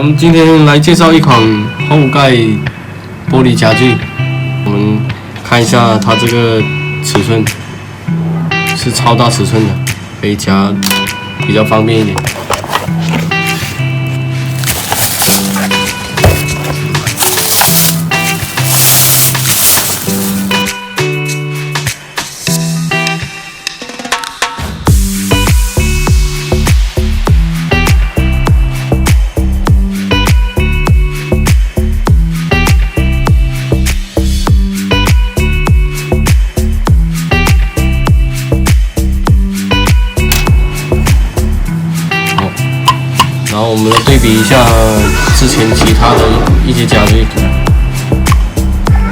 我们今天来介绍一款后盖玻璃夹具。我们看一下它这个尺寸是超大尺寸的，可以夹比较方便一点。然后我们来对比一下之前其他的一些夹具。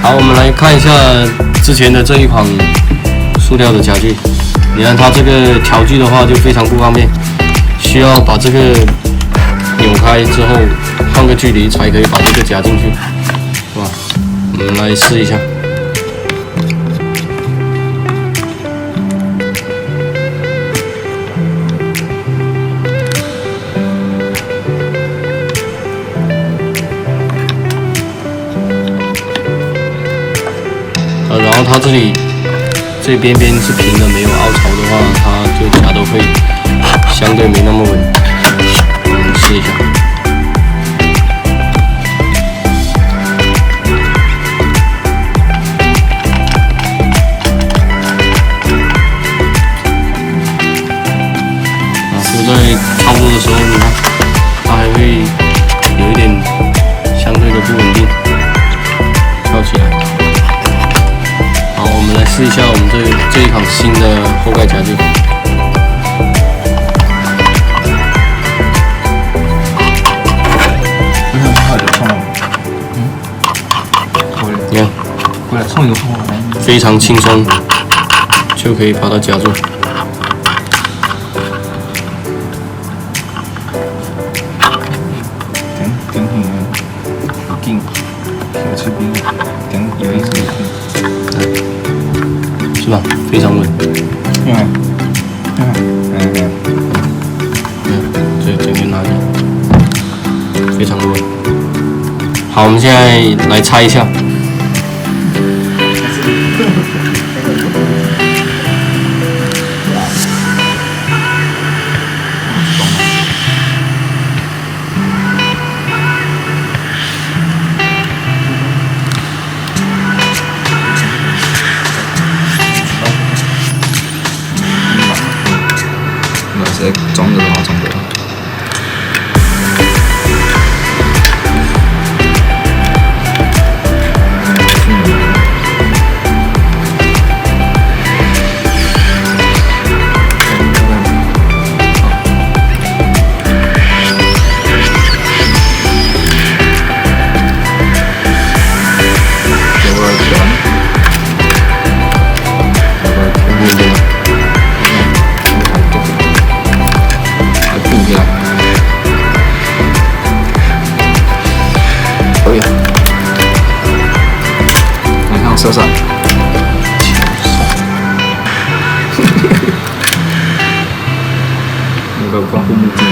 好，我们来看一下之前的这一款塑料的夹具。你看它这个调具的话就非常不方便，需要把这个扭开之后换个距离才可以把这个夹进去，是吧？我们来试一下。然后它这边是平的，没有凹槽的话，它就夹的会相对没那么稳。我们试一下。就在操作的时候，你看它还会有一点相对的不稳定，翘起来。我们来试一下我们这一款新的后盖夹具。你看，非常轻松就可以把它夹住。是吧？非常稳。这边拿着，非常的稳。好，我们现在来拆一下。装的话，装的。射上，那个光护目镜。